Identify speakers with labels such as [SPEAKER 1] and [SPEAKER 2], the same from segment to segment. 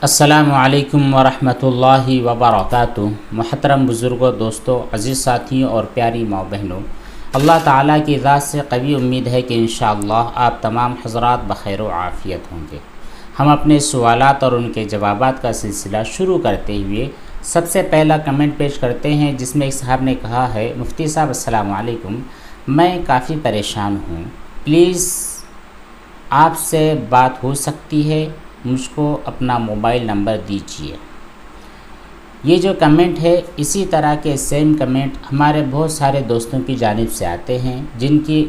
[SPEAKER 1] السلام علیکم ورحمۃ اللہ وبرکاتہ۔ محترم بزرگوں، دوستوں، عزیز ساتھیوں اور پیاری ماں بہنوں، اللہ تعالیٰ کی ذات سے قوی امید ہے کہ انشاءاللہ آپ تمام حضرات بخیر و عافیت ہوں گے۔ ہم اپنے سوالات اور ان کے جوابات کا سلسلہ شروع کرتے ہوئے سب سے پہلا کمنٹ پیش کرتے ہیں، جس میں ایک صاحب نے کہا ہے، مفتی صاحب السلام علیکم، میں کافی پریشان ہوں، پلیز آپ سے بات ہو سکتی ہے؟ مجھ کو اپنا موبائل نمبر دیجیے۔ یہ جو کمنٹ ہے، اسی طرح کے سیم کمنٹ ہمارے بہت سارے دوستوں کی جانب سے آتے ہیں، جن کی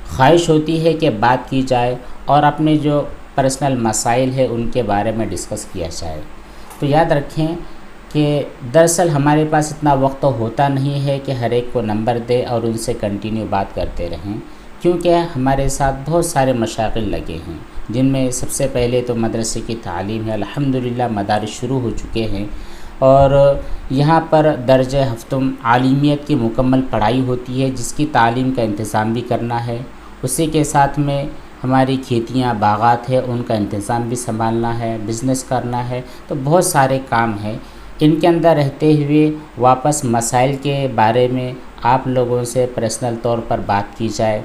[SPEAKER 1] خواہش ہوتی ہے کہ بات کی جائے اور اپنے جو پرسنل مسائل ہے ان کے بارے میں ڈسکس کیا جائے۔ تو یاد رکھیں کہ دراصل ہمارے پاس اتنا وقت ہوتا نہیں ہے کہ ہر ایک کو نمبر دے اور ان سے کنٹینیو بات کرتے رہیں، کیونکہ ہمارے ساتھ بہت سارے مشاغل لگے ہیں، جن میں سب سے پہلے تو مدرسے کی تعلیم ہے۔ الحمدللہ مدارس شروع ہو چکے ہیں اور یہاں پر درجہ ہفتم عالمیت کی مکمل پڑھائی ہوتی ہے، جس کی تعلیم کا انتظام بھی کرنا ہے۔ اسی کے ساتھ میں ہماری کھیتیاں باغات ہیں، ان کا انتظام بھی سنبھالنا ہے، بزنس کرنا ہے، تو بہت سارے کام ہیں۔ ان کے اندر رہتے ہوئے واپس مسائل کے بارے میں آپ لوگوں سے پرسنل طور پر بات کی جائے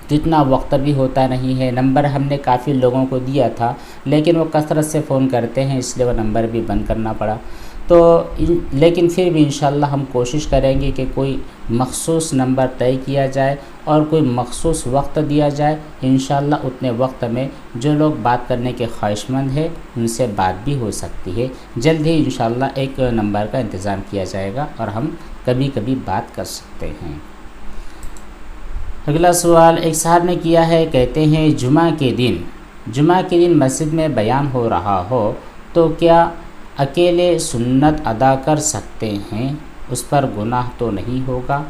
[SPEAKER 1] تو اتنا وقت بھی ہوتا نہیں ہے۔ نمبر ہم نے کافی لوگوں کو دیا تھا، لیکن وہ کثرت سے فون کرتے ہیں، اس لیے وہ نمبر بھی بند کرنا پڑا۔ لیکن پھر بھی انشاءاللہ ہم کوشش کریں گے کہ کوئی مخصوص نمبر طے کیا جائے اور کوئی مخصوص وقت دیا جائے۔ انشاءاللہ اتنے وقت میں جو لوگ بات کرنے کے خواہش مند ہیں ان سے بات بھی ہو سکتی ہے۔ جلد ہی انشاءاللہ ایک نمبر کا انتظام کیا جائے گا اور ہم کبھی کبھی بات کر سکتے ہیں۔ اگلا سوال ایک صاحب نے کیا ہے، کہتے ہیں جمعہ کے دن مسجد میں بیان ہو رہا ہو تو کیا اکیلے سنت ادا کر سکتے ہیں؟ اس پر گناہ تو نہیں ہوگا؟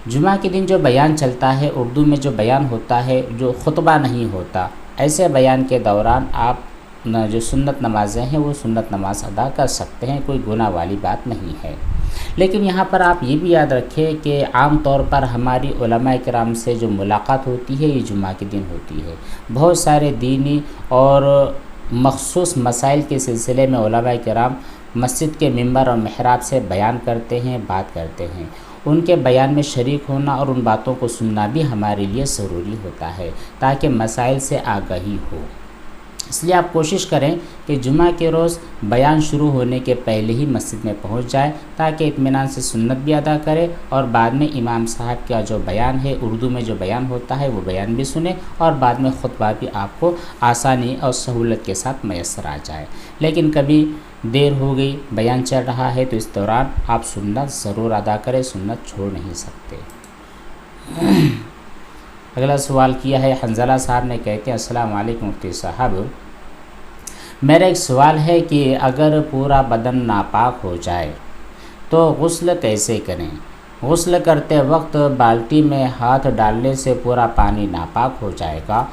[SPEAKER 1] جمعہ کے دن جو بیان چلتا ہے، اردو میں جو بیان ہوتا ہے، جو خطبہ نہیں ہوتا، ایسے بیان کے دوران آپ جو سنت نمازیں ہیں وہ سنت نماز ادا کر سکتے ہیں، کوئی گناہ والی بات نہیں ہے۔ لیکن یہاں پر آپ یہ بھی یاد رکھیں کہ عام طور پر ہماری علماء کرام سے جو ملاقات ہوتی ہے یہ جمعہ کے دن ہوتی ہے۔ بہت سارے دینی اور مخصوص مسائل کے سلسلے میں علماء کرام مسجد کے ممبر اور محراب سے بیان کرتے ہیں، بات کرتے ہیں۔ ان کے بیان میں شریک ہونا اور ان باتوں کو سننا بھی ہمارے لیے ضروری ہوتا ہے تاکہ مسائل سے آگاہی ہو۔ اس لیے آپ کوشش کریں کہ جمعہ کے روز بیان شروع ہونے کے پہلے ہی مسجد میں پہنچ جائے تاکہ اطمینان سے سنت بھی ادا کرے اور بعد میں امام صاحب کا جو بیان ہے، اردو میں جو بیان ہوتا ہے وہ بیان بھی سنیں اور بعد میں خطبہ بھی آپ کو آسانی اور سہولت کے ساتھ میسر آ جائے۔ لیکن کبھی دیر ہو گئی، بیان چل رہا ہے، تو اس دوران آپ سنت ضرور ادا کریں، سنت چھوڑ نہیں سکتے۔ اگلا سوال کیا ہے حنزلہ صاحب نے، کہتے ہیں السلام علیکم مفتی صاحب، میرا ایک سوال ہے کہ اگر پورا بدن ناپاک ہو جائے تو غسل کیسے کریں؟ غسل کرتے وقت بالٹی میں ہاتھ ڈالنے سے پورا پانی ناپاک ہو جائے گا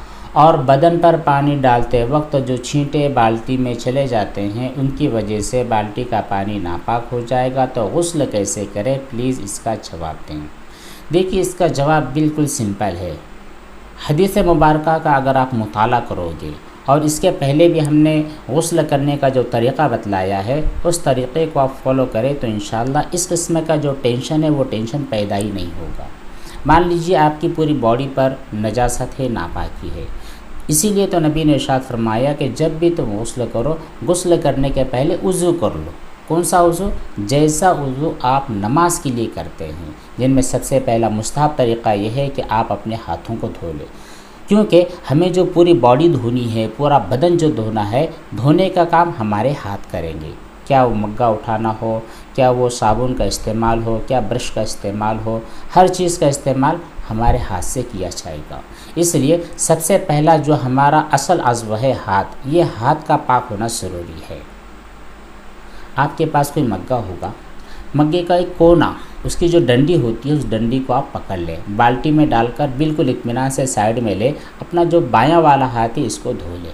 [SPEAKER 1] اور بدن پر پانی ڈالتے وقت جو چھینٹے بالٹی میں چلے جاتے ہیں ان کی وجہ سے بالٹی کا پانی ناپاک ہو جائے گا، تو غسل کیسے کریں؟ پلیز اس کا جواب دیں۔ دیکھیے اس کا جواب بالکل سمپل ہے۔ حدیث مبارکہ کا اگر آپ مطالعہ کرو گے اور اس کے پہلے بھی ہم نے غسل کرنے کا جو طریقہ بتلایا ہے اس طریقے کو آپ فالو کریں تو انشاءاللہ اس قسم کا جو ٹینشن ہے وہ ٹینشن پیدا ہی نہیں ہوگا۔ مان لیجیے آپ کی پوری باڈی پر نجاست ہے، ناپاکی ہے، اسی لیے تو نبی نے ارشاد فرمایا کہ جب بھی تم غسل کرو، غسل کرنے کے پہلے وضو کر لو۔ کون سا وضو؟ جیسا وضو آپ نماز کے لیے کرتے ہیں، جن میں سب سے پہلا مستحب طریقہ یہ ہے کہ آپ اپنے ہاتھوں کو دھو لیں، کیونکہ ہمیں جو پوری باڈی دھونی ہے، پورا بدن جو دھونا ہے، دھونے کا کام ہمارے ہاتھ کریں گے۔ کیا وہ مگا اٹھانا ہو، کیا وہ صابن کا استعمال ہو، کیا برش کا استعمال ہو، ہر چیز کا استعمال ہمارے ہاتھ سے کیا جائے گا۔ اس لیے سب سے پہلا جو ہمارا اصل عضو ہے ہاتھ، یہ ہاتھ کا پاک ہونا ضروری ہے۔ آپ کے پاس کوئی مگا ہوگا، مگے کا ایک کونا، اس کی جو ڈنڈی ہوتی ہے اس ڈنڈی کو آپ پکڑ لیں، بالٹی میں ڈال کر بالکل اطمینان سے سائیڈ میں لے، اپنا جو بایاں والا ہاتھ ہے اس کو دھو لیں،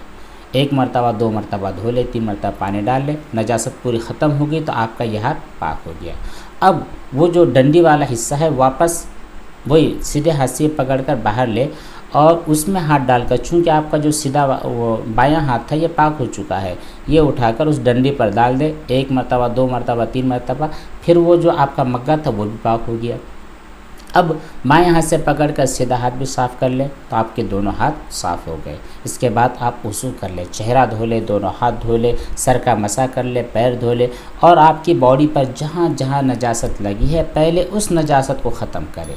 [SPEAKER 1] 1 مرتبہ 2 مرتبہ دھو لیں، 3 مرتبہ پانی ڈال لیں، نجاست پوری ختم ہوگی تو آپ کا یہ ہاتھ پاک ہو گیا۔ اب وہ جو ڈنڈی والا حصہ ہے واپس وہی سیدھے ہاتھ سے پکڑ کر باہر لے اور اس میں ہاتھ ڈال کر، چونکہ آپ کا جو سیدھا وہ بایاں ہاتھ تھا یہ پاک ہو چکا ہے، یہ اٹھا کر اس ڈنڈی پر ڈال دے، 1 مرتبہ 2 مرتبہ 3 مرتبہ، پھر وہ جو آپ کا مگا تھا وہ بھی پاک ہو گیا۔ اب بائیں ہاتھ سے پکڑ کر سیدھا ہاتھ بھی صاف کر لیں تو آپ کے دونوں ہاتھ صاف ہو گئے۔ اس کے بعد آپ وضو کر لیں، چہرہ دھو لیں، دونوں ہاتھ دھو لیں، سر کا مسح کر لیں، پیر دھو لیں، اور آپ کی باڈی پر جہاں جہاں نجاست لگی ہے پہلے اس نجاست کو ختم کریں۔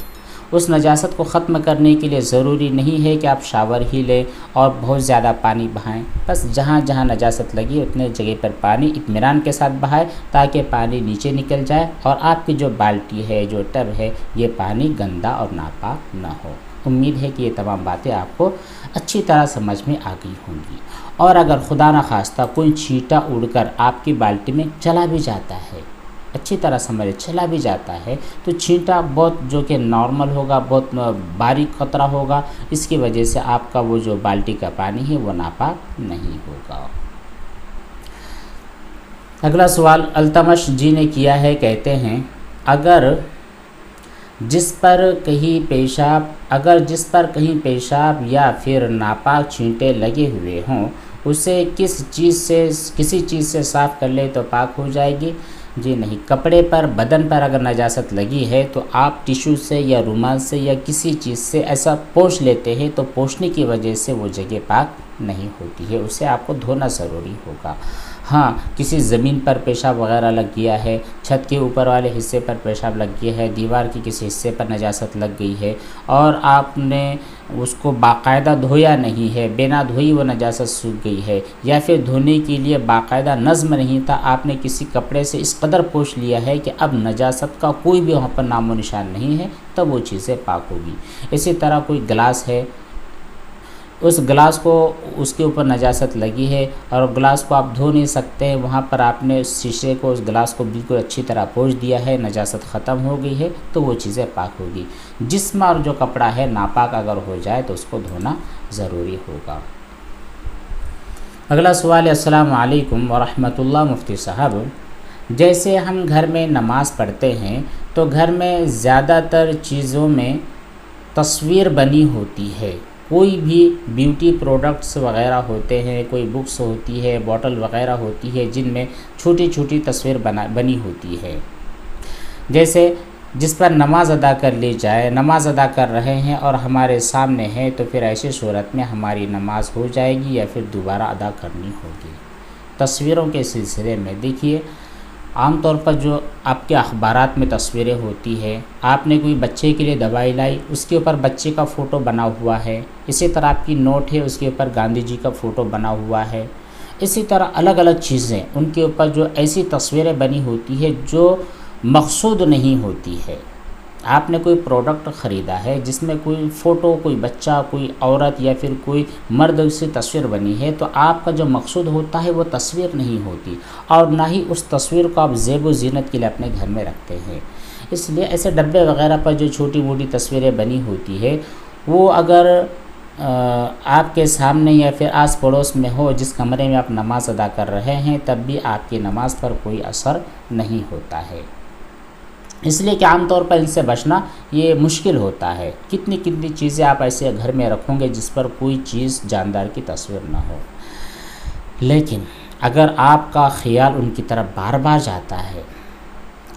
[SPEAKER 1] اس نجاست کو ختم کرنے کے لیے ضروری نہیں ہے کہ آپ شاور ہی لیں اور بہت زیادہ پانی بہائیں، بس جہاں جہاں نجاست لگی اتنے جگہ پر پانی اطمینان کے ساتھ بہائیں تاکہ پانی نیچے نکل جائے اور آپ کی جو بالٹی ہے، جو ٹب ہے، یہ پانی گندا اور ناپاک نہ ہو۔ امید ہے کہ یہ تمام باتیں آپ کو اچھی طرح سمجھ میں آ گئی ہوں گی۔ اور اگر خدا نخواستہ کوئی چھینٹا اڑ کر آپ کی بالٹی میں چلا بھی جاتا ہے، اچھی طرح سمجھے چلا بھی جاتا ہے، تو چھینٹا بہت جو کہ نارمل ہوگا، بہت باریک قطرہ ہوگا، اس کی وجہ سے آپ کا وہ جو بالٹی کا پانی ہے وہ ناپاک نہیں ہوگا۔ اگلا سوال التمش جی نے کیا ہے، کہتے ہیں اگر جس پر کہیں پیشاب یا پھر ناپاک چھینٹے لگے ہوئے ہوں اسے کسی چیز سے صاف کر لے تو پاک ہو جائے گی؟ جی نہیں، کپڑے پر، بدن پر اگر نجاست لگی ہے تو آپ ٹیشو سے یا رومال سے یا کسی چیز سے ایسا پوچھ لیتے ہیں تو پوچھنے کی وجہ سے وہ جگہ پاک نہیں ہوتی ہے، اسے آپ کو دھونا ضروری ہوگا۔ ہاں، کسی زمین پر پیشاب وغیرہ لگ گیا ہے، چھت کے اوپر والے حصے پر پیشاب لگ گیا ہے، دیوار کے کسی حصے پر نجاست لگ گئی ہے اور آپ نے اس کو باقاعدہ دھویا نہیں ہے، بنا دھوئی وہ نجاست سوکھ گئی ہے، یا پھر دھونے کے لیے باقاعدہ نظم نہیں تھا، آپ نے کسی کپڑے سے اس قدر پوچھ لیا ہے کہ اب نجاست کا کوئی بھی وہاں پر نام و نشان نہیں ہے، تب وہ چیزیں پاک ہوگی۔ اسی طرح کوئی گلاس ہے، اس گلاس کو اس کے اوپر نجاست لگی ہے اور گلاس کو آپ دھو نہیں سکتے ہیں، وہاں پر آپ نے شیشے کو، اس گلاس کو بالکل اچھی طرح پوچھ دیا ہے، نجاست ختم ہو گئی ہے، تو وہ چیزیں پاک ہوگی۔ جسم اور جو کپڑا ہے ناپاک اگر ہو جائے تو اس کو دھونا ضروری ہوگا۔ اگلا سوال ہے، السلام علیکم ورحمۃ اللہ مفتی صاحب، جیسے ہم گھر میں نماز پڑھتے ہیں تو گھر میں زیادہ تر چیزوں میں تصویر بنی ہوتی ہے، کوئی بھی بیوٹی پروڈکٹس وغیرہ ہوتے ہیں، کوئی بکس ہوتی ہے، بوٹل وغیرہ ہوتی ہے جن میں چھوٹی چھوٹی تصویر بنی ہوتی ہے، جیسے جس پر نماز ادا کر لی جائے، نماز ادا کر رہے ہیں اور ہمارے سامنے ہے تو پھر ایسی صورت میں ہماری نماز ہو جائے گی یا پھر دوبارہ ادا کرنی ہوگی؟ تصویروں کے سلسلے میں دیکھیے، عام طور پر جو آپ کے اخبارات میں تصویریں ہوتی ہے، آپ نے کوئی بچے کے لیے دوائی لائی، اس کے اوپر بچے کا فوٹو بنا ہوا ہے، اسی طرح آپ کی نوٹ ہے، اس کے اوپر گاندھی جی کا فوٹو بنا ہوا ہے، اسی طرح الگ الگ چیزیں ان کے اوپر جو ایسی تصویریں بنی ہوتی ہے جو مقصود نہیں ہوتی ہے۔ آپ نے کوئی پروڈکٹ خریدا ہے جس میں کوئی فوٹو، کوئی بچہ، کوئی عورت یا پھر کوئی مرد سے تصویر بنی ہے، تو آپ کا جو مقصود ہوتا ہے وہ تصویر نہیں ہوتی، اور نہ ہی اس تصویر کو آپ زیب و زینت کے لیے اپنے گھر میں رکھتے ہیں۔ اس لیے ایسے ڈبے وغیرہ پر جو چھوٹی موٹی تصویریں بنی ہوتی ہے، وہ اگر آپ کے سامنے یا پھر آس پڑوس میں ہو، جس کمرے میں آپ نماز ادا کر رہے ہیں، تب بھی آپ کی نماز پر کوئی اثر نہیں ہوتا ہے، اس لیے کہ عام طور پر ان سے بچنا یہ مشکل ہوتا ہے۔ کتنی چیزیں آپ ایسے گھر میں رکھوں گے جس پر کوئی چیز جاندار کی تصویر نہ ہو، لیکن اگر آپ کا خیال ان کی طرف بار بار جاتا ہے،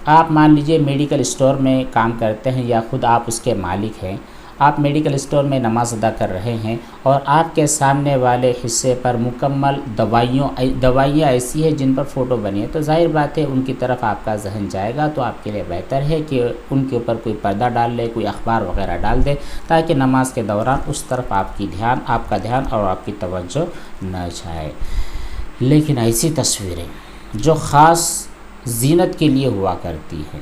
[SPEAKER 1] آپ مان لیجئے میڈیکل اسٹور میں کام کرتے ہیں یا خود آپ اس کے مالک ہیں، آپ میڈیکل اسٹور میں نماز ادا کر رہے ہیں اور آپ کے سامنے والے حصے پر مکمل دوائیاں ایسی ہیں جن پر فوٹو بنی ہے، تو ظاہر بات ہے ان کی طرف آپ کا ذہن جائے گا، تو آپ کے لیے بہتر ہے کہ ان کے اوپر کوئی پردہ ڈال لے، کوئی اخبار وغیرہ ڈال دے، تاکہ نماز کے دوران اس طرف آپ کا دھیان اور آپ کی توجہ نہ جائے۔ لیکن ایسی تصویریں جو خاص زینت کے لیے ہوا کرتی ہیں،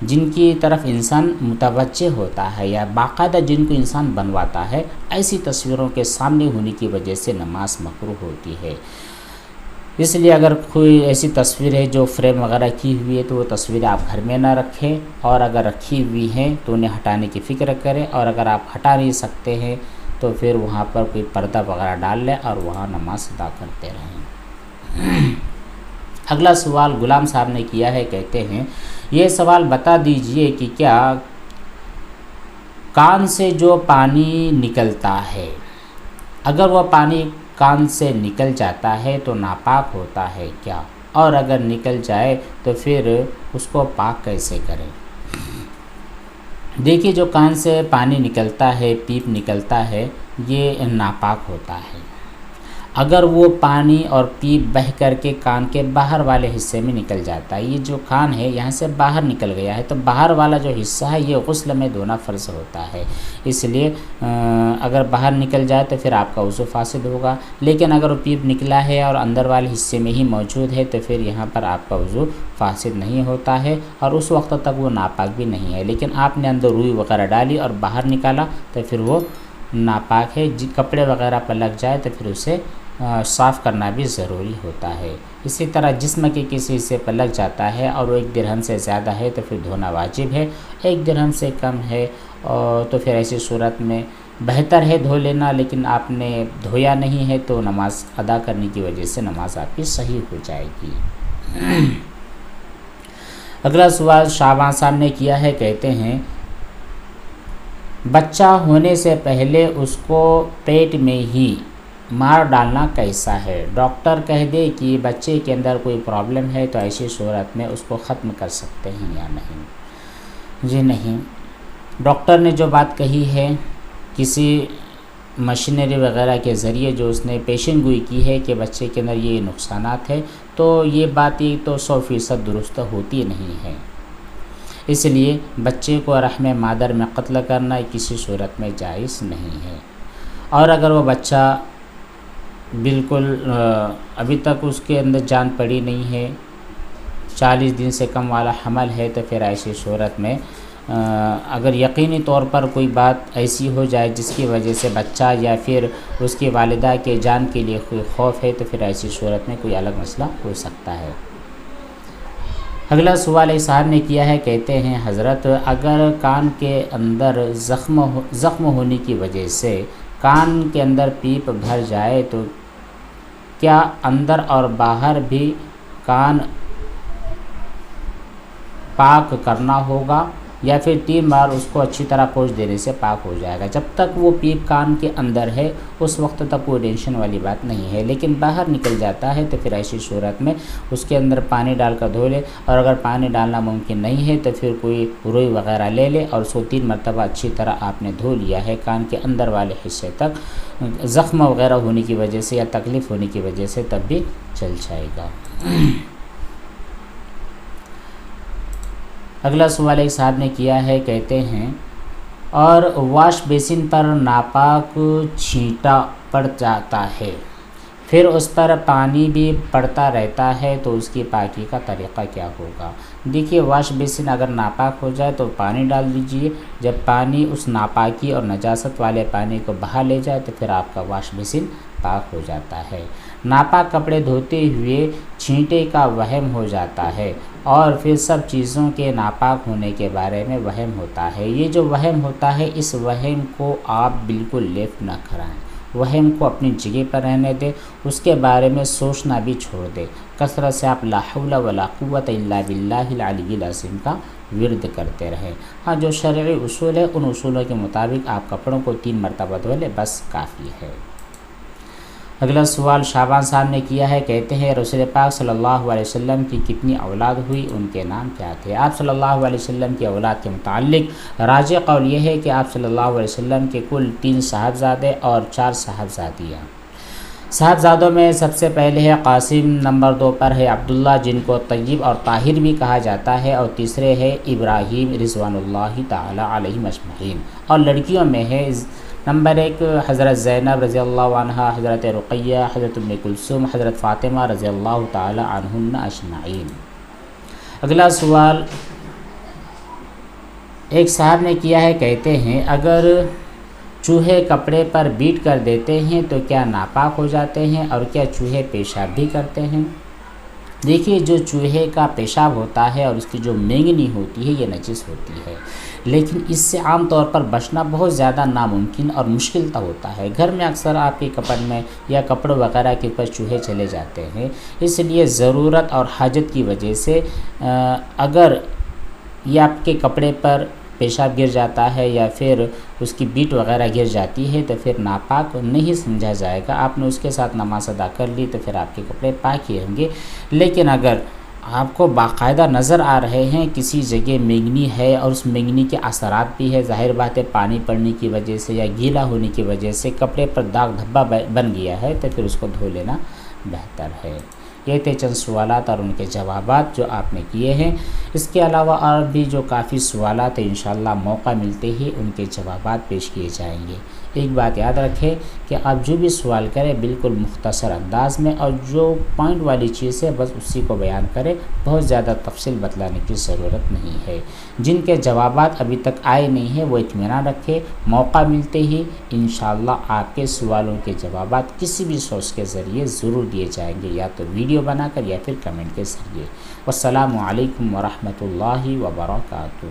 [SPEAKER 1] جن کی طرف انسان متوجہ ہوتا ہے یا باقاعدہ جن کو انسان بنواتا ہے، ایسی تصویروں کے سامنے ہونے کی وجہ سے نماز مکروہ ہوتی ہے۔ اس لیے اگر کوئی ایسی تصویر ہے جو فریم وغیرہ کی ہوئی ہے تو وہ تصویریں آپ گھر میں نہ رکھیں، اور اگر رکھی ہوئی ہیں تو انہیں ہٹانے کی فکر کریں، اور اگر آپ ہٹا نہیں سکتے ہیں تو پھر وہاں پر کوئی پردہ وغیرہ ڈال لیں اور وہاں نماز ادا کرتے رہیں۔ اگلا سوال غلام صاحب نے کیا ہے، کہتے ہیں یہ سوال بتا دیجئے کہ کیا کان سے جو پانی نکلتا ہے، اگر وہ پانی کان سے نکل جاتا ہے تو ناپاک ہوتا ہے کیا؟ اور اگر نکل جائے تو پھر اس کو پاک کیسے کریں؟ دیکھیے، جو کان سے پانی نکلتا ہے، پیپ نکلتا ہے، یہ ناپاک ہوتا ہے اگر وہ پانی اور پیپ بہہ کر کے کان کے باہر والے حصے میں نکل جاتا ہے۔ یہ جو کان ہے یہاں سے باہر نکل گیا ہے تو باہر والا جو حصہ ہے یہ غسل میں دھونا فرض ہوتا ہے، اس لیے اگر باہر نکل جائے تو پھر آپ کا وضو فاسد ہوگا، لیکن اگر وہ پیپ نکلا ہے اور اندر والے حصے میں ہی موجود ہے تو پھر یہاں پر آپ کا وضو فاسد نہیں ہوتا ہے، اور اس وقت تک وہ ناپاک بھی نہیں ہے، لیکن آپ نے اندر روئی وغیرہ ڈالی اور باہر نکالا تو پھر وہ ناپاک ہے۔ کپڑے وغیرہ پر لگ جائے تو پھر اسے صاف کرنا بھی ضروری ہوتا ہے۔ اسی طرح جسم کے کسی حصے پر لگ جاتا ہے اور وہ 1 درہم سے زیادہ ہے تو پھر دھونا واجب ہے، 1 درہم سے کم ہے تو پھر ایسی صورت میں بہتر ہے دھو لینا، لیکن آپ نے دھویا نہیں ہے تو نماز ادا کرنے کی وجہ سے نماز آپ کی صحیح ہو جائے گی۔ اگلا سوال شعبان صاحب نے کیا ہے، کہتے ہیں بچہ ہونے سے پہلے اس کو پیٹ میں ہی مار ڈالنا کیسا ہے؟ ڈاکٹر کہہ دے کہ بچے کے اندر کوئی پرابلم ہے تو ایسی صورت میں اس کو ختم کر سکتے ہیں یا نہیں؟ جی نہیں، ڈاکٹر نے جو بات کہی ہے کسی مشینری وغیرہ کے ذریعے جو اس نے پیشن گوئی کی ہے کہ بچے کے اندر یہ نقصانات ہے، تو یہ بات ہی تو 100% درست ہوتی نہیں ہے، اس لیے بچے کو رحم مادر میں قتل کرنا کسی صورت میں جائز نہیں ہے۔ اور اگر وہ بچہ بالکل ابھی تک اس کے اندر جان پڑی نہیں ہے، 40 دن سے کم والا حمل ہے، تو پھر ایسی صورت میں اگر یقینی طور پر کوئی بات ایسی ہو جائے جس کی وجہ سے بچہ یا پھر اس کی والدہ کے جان کے لیے کوئی خوف ہے تو پھر ایسی صورت میں کوئی الگ مسئلہ ہو سکتا ہے۔ اگلا سوال ایک صاحب نے کیا ہے، کہتے ہیں حضرت اگر کان کے اندر زخم ہونے کی وجہ سے کان کے اندر پیپ بھر جائے تو کیا اندر اور باہر بھی کان پاک کرنا ہوگا یا پھر 3 بار اس کو اچھی طرح پوچھ دینے سے پاک ہو جائے گا؟ جب تک وہ پیپ کان کے اندر ہے اس وقت تک کوئی ٹینشن والی بات نہیں ہے، لیکن باہر نکل جاتا ہے تو پھر ایسی صورت میں اس کے اندر پانی ڈال کر دھو لے، اور اگر پانی ڈالنا ممکن نہیں ہے تو پھر کوئی روئی وغیرہ لے لے اور اس کو 3 مرتبہ اچھی طرح آپ نے دھو لیا ہے کان کے اندر والے حصے تک، زخم وغیرہ ہونے کی وجہ سے یا تکلیف ہونے کی وجہ سے تب بھی چل جائے گا۔ اگلا سوال ایک صاحب نے کیا ہے، کہتے ہیں اور واش بیسن پر ناپاک چھینٹا پڑ جاتا ہے، پھر اس پر پانی بھی پڑتا رہتا ہے تو اس کی پاکی کا طریقہ کیا ہوگا؟ دیکھیے، واش بیسن اگر ناپاک ہو جائے تو پانی ڈال دیجئے، جب پانی اس ناپاکی اور نجاست والے پانی کو بہا لے جائے تو پھر آپ کا واش بیسن پاک ہو جاتا ہے۔ ناپاک کپڑے دھوتے ہوئے چھینٹے کا وہم ہو جاتا ہے اور پھر سب چیزوں کے ناپاک ہونے کے بارے میں وہم ہوتا ہے۔ یہ جو وہم ہوتا ہے اس وہم کو آپ بالکل لیفٹ نہ کرائیں، وہم کو اپنی جگہ پر رہنے دیں، اس کے بارے میں سوچنا بھی چھوڑ دیں۔ کثرت سے آپ لا حول ولا قوت الا باللہ العلی العظیم کا ورد کرتے رہیں۔ ہاں، جو شرعی اصول ہے ان اصولوں کے مطابق آپ کپڑوں کو 3 مرتبہ دھو لیں، بس کافی ہے۔ اگلا سوال شعبان صاحب نے کیا ہے، کہتے ہیں رسول پاک صلی اللہ علیہ وسلم کی کتنی اولاد ہوئی، ان کے نام کیا تھے؟ آپ صلی اللہ علیہ وسلم کی اولاد کے متعلق راجح قول یہ ہے کہ آپ صلی اللہ علیہ وسلم کے کل 3 صاحبزادے اور 4 صاحبزادیاں۔ صاحبزادوں میں سب سے پہلے ہے قاسم، نمبر 2 پر ہے عبداللہ جن کو طیب اور طاہر بھی کہا جاتا ہے، اور تیسرے ہے ابراہیم رضوان اللہ تعالی علیہ اجمعین، اور لڑکیوں میں ہے نمبر 1 حضرت زینب رضی اللہ عنہ، حضرت رقیہ، حضرت ام کلثوم، حضرت فاطمہ رضی اللہ تعالی عنہن اجمعین۔ اگلا سوال ایک صاحب نے کیا ہے، کہتے ہیں اگر چوہے کپڑے پر بیٹ کر دیتے ہیں تو کیا ناپاک ہو جاتے ہیں، اور کیا چوہے پیشاب بھی کرتے ہیں؟ دیکھیے، جو چوہے کا پیشاب ہوتا ہے اور اس کی جو مینگنی ہوتی ہے یہ نجس ہوتی ہے، لیکن اس سے عام طور پر بچنا بہت زیادہ ناممکن اور مشکل تو ہوتا ہے۔ گھر میں اکثر آپ کے کپڑ میں یا کپڑوں وغیرہ کے اوپر چوہے چلے جاتے ہیں، اس لیے ضرورت اور حاجت کی وجہ سے اگر یہ آپ کے کپڑے پر پیشاب گر جاتا ہے یا پھر اس کی بیٹ وغیرہ گر جاتی ہے تو پھر ناپاک نہیں سمجھا جائے گا. آپ نے اس کے ساتھ نماز ادا کر لی تو پھر آپ کے کپڑے پاک ہی ہوں گے. لیکن اگر آپ کو باقاعدہ نظر آ رہے ہیں کسی جگہ مینگنی ہے اور اس مینگنی کے اثرات بھی ہے، ظاہر بات ہے پانی پڑنے کی وجہ سے یا گیلا ہونے کی وجہ سے کپڑے پر داغ دھبا بن گیا ہے، تو پھر اس کو دھو لینا بہتر ہے. یہ تھے چند سوالات اور ان کے جوابات جو آپ نے کیے ہیں. اس کے علاوہ اور بھی جو کافی سوالات ہیں انشاءاللہ موقع ملتے ہی ان کے جوابات پیش کیے جائیں گے. ایک بات یاد رکھیں کہ آپ جو بھی سوال کریں بالکل مختصر انداز میں اور جو پوائنٹ والی چیز ہے بس اسی کو بیان کریں، بہت زیادہ تفصیل بتلانے کی ضرورت نہیں ہے. جن کے جوابات ابھی تک آئے نہیں ہیں وہ اطمینان رکھیں، موقع ملتے ہی انشاءاللہ آپ کے سوالوں کے جوابات کسی بھی سورس کے ذریعے ضرور دیے جائیں گے، یا تو ویڈیو بنا کر یا پھر کمنٹ کے ذریعے. والسلام علیکم ورحمۃ اللہ وبرکاتہ.